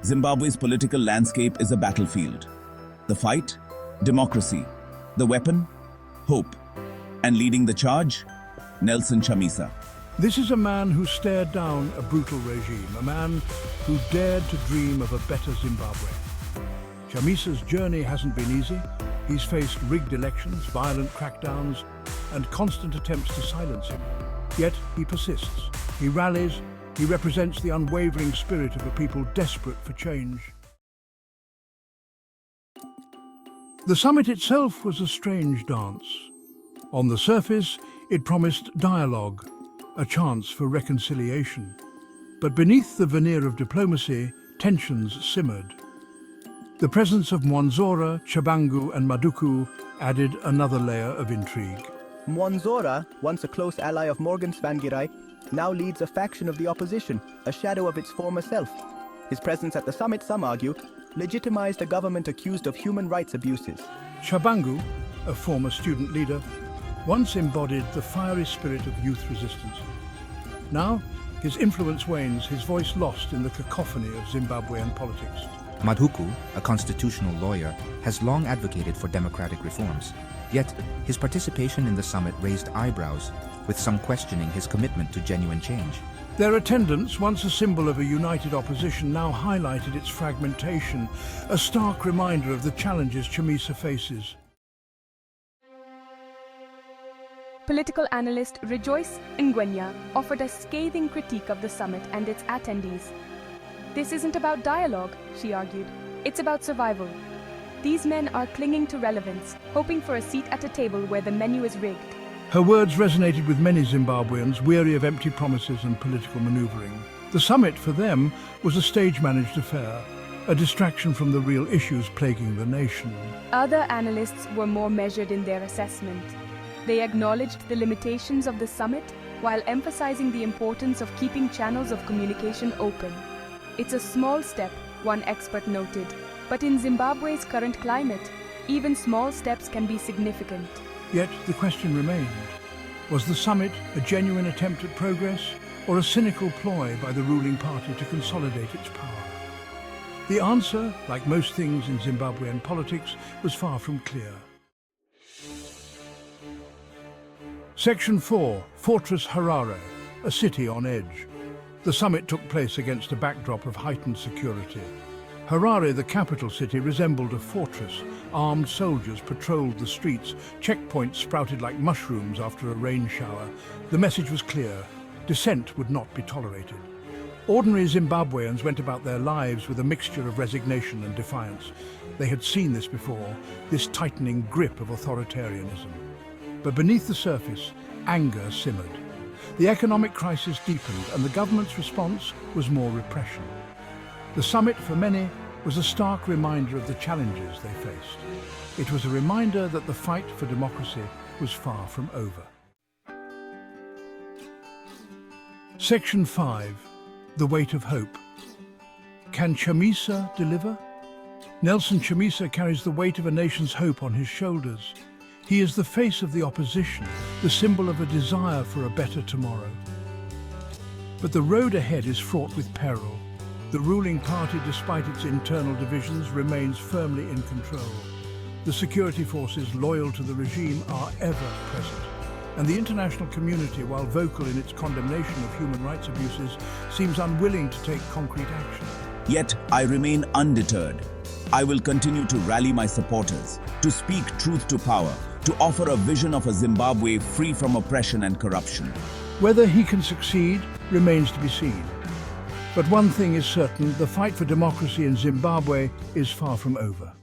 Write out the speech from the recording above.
Zimbabwe's political landscape is a battlefield. The fight? Democracy. The weapon? Hope. And leading the charge? Nelson Chamisa. This is a man who stared down a brutal regime, a man who dared to dream of a better Zimbabwe. Chamisa's journey hasn't been easy. He's faced rigged elections, violent crackdowns, and constant attempts to silence him. Yet he persists. He rallies. He represents the unwavering spirit of a people desperate for change. The summit itself was a strange dance. On the surface, it promised dialogue, a chance for reconciliation. But beneath the veneer of diplomacy, tensions simmered. The presence of Mwanzora, Chabangu and Maduku added another layer of intrigue. Mwanzora, once a close ally of Morgan Tsvangirai, now leads a faction of the opposition, a shadow of its former self. His presence at the summit, some argue, legitimized a government accused of human rights abuses. Chabangu, a former student leader, once embodied the fiery spirit of youth resistance. Now, his influence wanes, his voice lost in the cacophony of Zimbabwean politics. Maduku, a constitutional lawyer, has long advocated for democratic reforms. Yet, his participation in the summit raised eyebrows, with some questioning his commitment to genuine change. Their attendance, once a symbol of a united opposition, now highlighted its fragmentation, a stark reminder of the challenges Chamisa faces. Political analyst Rejoice Ngwenya offered a scathing critique of the summit and its attendees. This isn't about dialogue, she argued. It's about survival. These men are clinging to relevance, hoping for a seat at a table where the menu is rigged. Her words resonated with many Zimbabweans weary of empty promises and political maneuvering. The summit, for them, was a stage-managed affair, a distraction from the real issues plaguing the nation. Other analysts were more measured in their assessment. They acknowledged the limitations of the summit while emphasizing the importance of keeping channels of communication open. It's a small step, one expert noted, but in Zimbabwe's current climate, even small steps can be significant. Yet the question remained, was the summit a genuine attempt at progress or a cynical ploy by the ruling party to consolidate its power? The answer, like most things in Zimbabwean politics, was far from clear. Section 4, Fortress Harare, a city on edge. The summit took place against a backdrop of heightened security. Harare, the capital city, resembled a fortress. Armed soldiers patrolled the streets. Checkpoints sprouted like mushrooms after a rain shower. The message was clear. Dissent would not be tolerated. Ordinary Zimbabweans went about their lives with a mixture of resignation and defiance. They had seen this before, this tightening grip of authoritarianism. But beneath the surface, anger simmered. The economic crisis deepened, and the government's response was more repression. The summit, for many, was a stark reminder of the challenges they faced. It was a reminder that the fight for democracy was far from over. Section 5, The Weight of Hope. Can Chamisa deliver? Nelson Chamisa carries the weight of a nation's hope on his shoulders. He is the face of the opposition, the symbol of a desire for a better tomorrow. But the road ahead is fraught with peril. The ruling party, despite its internal divisions, remains firmly in control. The security forces loyal to the regime are ever present. And the international community, while vocal in its condemnation of human rights abuses, seems unwilling to take concrete action. Yet I remain undeterred. I will continue to rally my supporters, to speak truth to power, to offer a vision of a Zimbabwe free from oppression and corruption. Whether he can succeed remains to be seen. But one thing is certain, the fight for democracy in Zimbabwe is far from over.